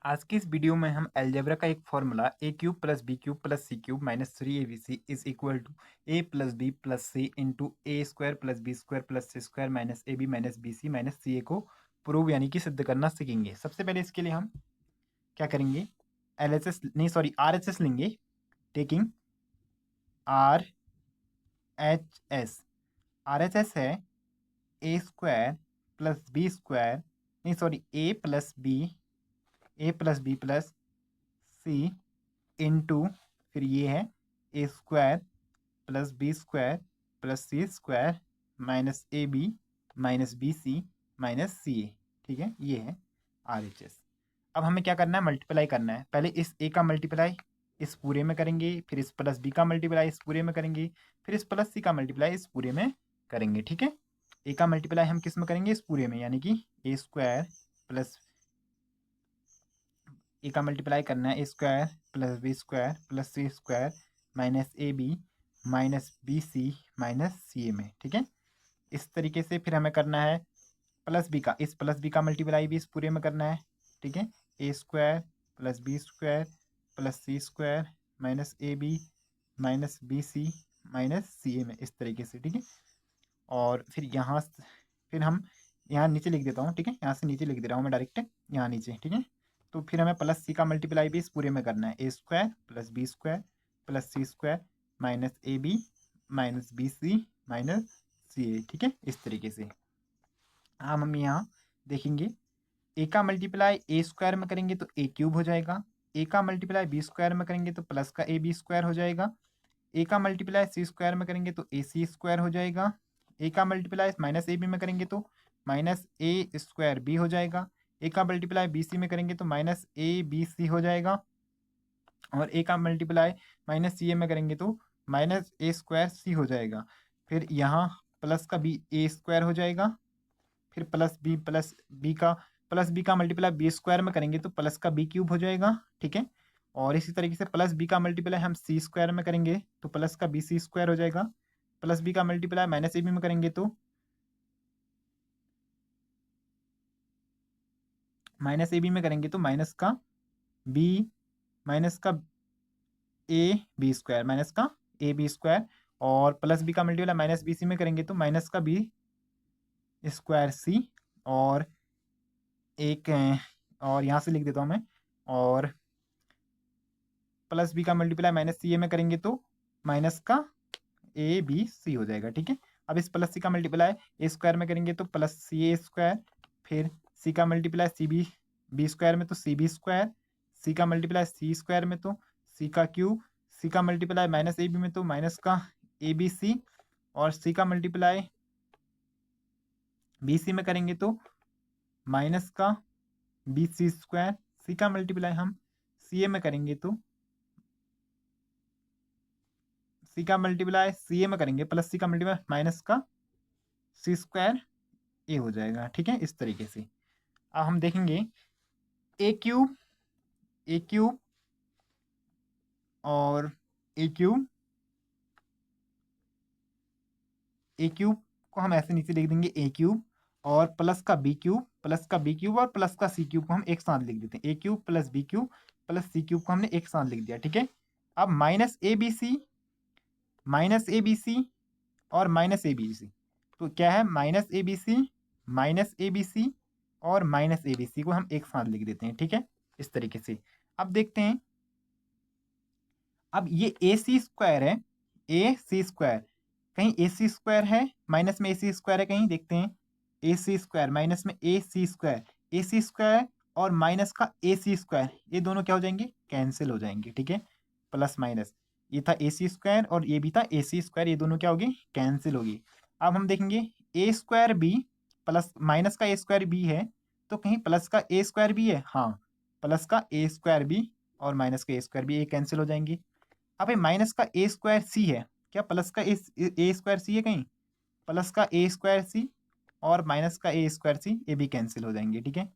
आज की इस वीडियो में हम अलजेब्रा का एक formula A cube plus B cube plus C cube minus 3abc is equal to A plus B plus C into A square plus B square plus C square minus A B minus B C minus C A को prove यानी कि सिद्ध करना सीखेंगे। सबसे पहले इसके लिए हम क्या करेंगे, एल एच एस नहीं सॉरी आर एच एस लेंगे। Taking R H S, R H S है A square plus B square नहीं sorry A plus B plus C into फिर ये है A square plus B square plus C square minus A B minus B C minus C A. ठीक है, ये है are H S. अब हमें क्या करना है, मल्टीप्लाई करना है। पहले इस ए का मल्टीप्लाई इस पूरे में करेंगे, फिर इस प्लस बी का मल्टीप्लाई इस पूरे में करेंगे, फिर इस प्लस सी का मल्टीप्लाई इस पूरे में करेंगे। ठीक है, ए का मल्टीप्लाई हम किस में करेंगे, इस पूरे में, यानी कि ए स्क्वायर प्लस ए का मल्टीप्लाई करना है A square plus B square plus C square minus A B minus B C minus C A में। ठीक है, इस तरीके से फिर हमें करना है प्लस बी का, इस प्लस बी का मल्टीप्लाई भी इस पूरे में करना है। ठीक है, A square plus B square plus C square minus A B minus B C minus C A में, इस तरीके से। ठीक है, और फिर हम यहाँ नीचे लिख देता हूँ। ठीक है, यहाँ से नीचे लिख दे रहा हूँ मैं डायरेक्ट यहाँ नीचे। ठीक है, तो फिर हमें प्लस सी का मल्टीप्लाई भी इस पूरे में करना है, A square plus B square plus C square minus A B minus B C minus C A. ठीक है, इस तरीके से हम यहाँ देखेंगे ए का मल्टीप्लाई ए स्क्वायर में करेंगे तो ए क्यूब हो जाएगा, ए का मल्टीप्लाई बी स्क्वायर में करेंगे तो प्लस का ए बी स्क्वायर हो जाएगा, ए का मल्टीप्लाई सी स्क्वायर में करेंगे तो ए सी स्क्वायर हो जाएगा, ए का मल्टीप्लाई माइनस ए बी में करेंगे तो माइनस ए स्क्वायर बी हो जाएगा, ए का मल्टीप्लाई बी सी में करेंगे तो माइनस ए बी सी हो जाएगा, और ए का मल्टीप्लाई माइनस सी ए में करेंगे तो माइनस ए स्क्वायर सी हो जाएगा। फिर यहाँ प्लस का बी ए स्क्वायर हो जाएगा, फिर प्लस बी का मल्टीप्लाई बी स्क्वायर में करेंगे तो प्लस का बी क्यूब हो जाएगा। ठीक है, और इसी तरीके से प्लस बी का मल्टीप्लाई हम सी स्क्वायर में करेंगे तो प्लस का बी सी स्क्वायर हो जाएगा, प्लस बी का मल्टीप्लाई माइनस ए बी में करेंगे तो माइनस ए बी में करेंगे तो बी माइनस का ए बी स्क्वायर माइनस का ए बी स्क्वायर, और प्लस बी का मल्टीप्लाई माइनस बी सी में करेंगे तो माइनस का बी स्क्वायर सी, और एक और यहाँ से लिख देता हूँ मैं, और प्लस बी का मल्टीप्लाई माइनस सी ए में करेंगे तो माइनस का ए बी सी हो जाएगा। ठीक है, अब इस प्लस सी का मल्टीप्लाई ए स्क्वायर में करेंगे तो प्लस सी ए स्क्वायर, फिर सी का multiply C B B square में तो सी बी स्क्वायर, सी का मल्टीप्लाई सी स्क्वायर में तो सी का क्यूब, सी का मल्टीप्लाई माइनस ए बी में तो माइनस का ए बी सी, और सी का मल्टीप्लाई बी सी में करेंगे तो माइनस का बी सी स्क्वायर, सी का मल्टीप्लाई हम सी ए में करेंगे तो सी का मल्टीप्लाई सी ए में करेंगे प्लस सी का मल्टीप्लाई माइनस का सी स्क्वायर ए हो जाएगा। ठीक है, इस तरीके से अब हम देखेंगे ए क्यूब ए क्यूब और ए क्यूब ए क्यूब को हम ऐसे नीचे लिख देंगे ए क्यूब, और प्लस का बी क्यूब और प्लस का सी क्यूब को हम एक साथ लिख देते हैं, A cube plus B cube plus C cube को हमने एक साथ लिख दिया। ठीक है, अब माइनस ए बी सी और माइनस ए बी सी, तो क्या है माइनस ए बी सी और माइनस ए बी सी को हम एक साथ लिख देते हैं। ठीक है, इस तरीके से अब देखते हैं। अब ये ए सी स्क्वायर है, ए सी स्क्वायर, कहीं ए सी स्क्वायर है माइनस में ए सी स्क्वायर है, कहीं देखते हैं ए सी स्क्वायर माइनस में ए सी स्क्वायर और माइनस का ए सी स्क्वायर, ये दोनों क्या हो जाएंगे, कैंसिल हो जाएंगे। ठीक है, प्लस माइनस ये था ए सी स्क्वायर और ये भी था ए सी स्क्वायर, ये दोनों क्या होगी, कैंसिल होगी। अब हम देखेंगे ए स्क्वायर बी प्लस माइनस का ए स्क्वायर बी है, तो कहीं प्लस का ए स्क्वायर बी है, हाँ प्लस का ए स्क्वायर बी और माइनस का ए स्क्वायर बी, ये कैंसिल हो जाएंगे। अब ये माइनस का ए स्क्वायर सी है, क्या प्लस का ए स्क्वायर सी है, कहीं प्लस का ए स्क्वायर सी और माइनस का ए स्क्वायर सी, ये भी कैंसिल हो जाएंगे। ठीक है,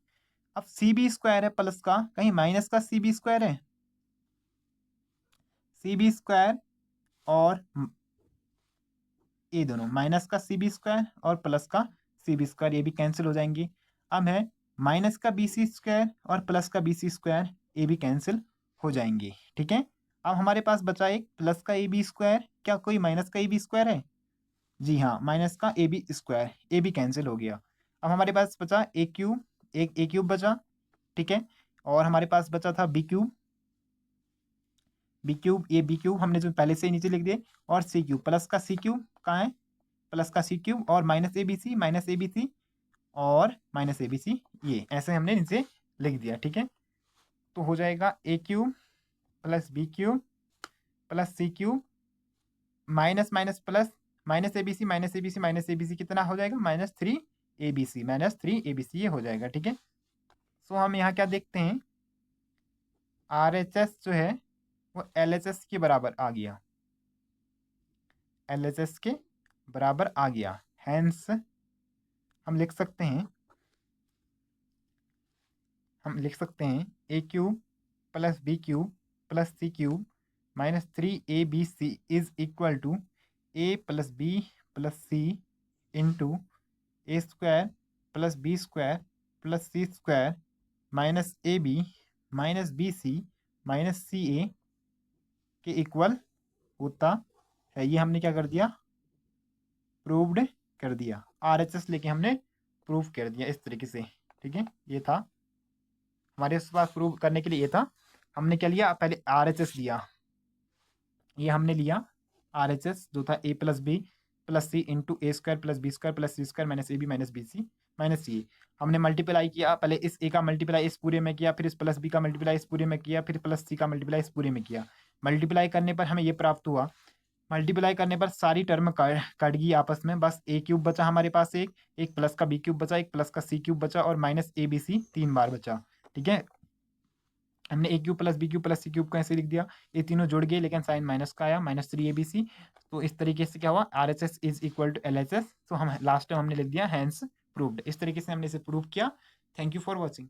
अब सी बी स्क्वायर है प्लस का, कहीं माइनस का सी बी स्क्वायर है, सी बी स्क्वायर और ये दोनों माइनस का सी बी स्क्वायर और प्लस का सी बी स्क्वायर, ये भी कैंसिल हो जाएंगे। अब है माइनस का बी सी स्क्वायर और प्लस का बी सी स्क्वायर ये भी कैंसिल हो जाएंगे। ठीक है, अब हमारे पास बचा एक प्लस का ए बी स्क्वायर। क्या कोई माइनस का ए बी स्क्वायर है? जी हाँ, माइनस का ए बी स्क्वायर, ए भी कैंसिल हो गया। अब हमारे पास बचा ए क्यूब, एक ए क्यूब बचा। ठीक है, और हमारे पास बचा था बी क्यूब, बी क्यूब, ये बी क्यूब हमने जो पहले से ही नीचे लिख दिए, और सी क्यूब, प्लस का सी क्यूब कहाँ है? प्लस का सी क्यूब और minus A B C, minus A B C और माइनस ए बी सी, ये ऐसे हमने नीचे लिख दिया। ठीक है, तो हो जाएगा A cube plus B cube plus C cube minus minus plus, minus A B C minus A B C minus A B C कितना हो जाएगा? Minus three A B C, minus three A B C, ये हो जाएगा। ठीक है, सो हम यहाँ क्या देखते हैं, आर एच एस जो है वो एल एच एस के बराबर आ गया, एल एच एस के बराबर आ गया। हैंस हम लिख सकते हैं, हम लिख सकते हैं A cube plus B cube plus C cube minus three A B C is equal to A plus B plus C into A square plus B square plus C square minus A B minus B C minus C A के equal होता है। ये हमने क्या कर दिया? Proved कर दिया। आरएचएस लेके हमने प्रूव कर दिया इस तरीके से। ठीक है, ये था हमारे पास प्रूव करने के लिए, ये था। हमने क्या लिया? पहले आरएचएस लिया, ये हमने लिया आरएचएस जो था A plus B plus C into A square plus B square plus C square minus A B minus B C minus C. हमने मल्टीप्लाई किया, पहले इस ए का मल्टीप्लाई इस पूरे में किया, फिर इस प्लस बी का मल्टीप्लाई इस पूरे में किया, फिर प्लस सी का मल्टीप्लाई इस पूरे में किया। मल्टीप्लाई करने पर हमें ये प्राप्त हुआ, मल्टीप्लाई करने पर सारी टर्म कट गई आपस में, बस ए क्यूब बचा हमारे पास, एक प्लस का बी क्यूब बचा, एक प्लस का सी क्यूब बचा और माइनस ए बी सी 3 बार बचा। ठीक है, हमने A cube plus B cube plus C cube को ऐसे लिख दिया, ये तीनों जुड़ गए लेकिन साइन माइनस का आया, minus three A B C. तो इस तरीके से क्या हुआ? R H S is equal to L H S. तो हम लास्ट टाइम हमने लिख दिया हैंस प्रूव्ड। इस तरीके से हमने इसे प्रूव किया। Thank you for watching.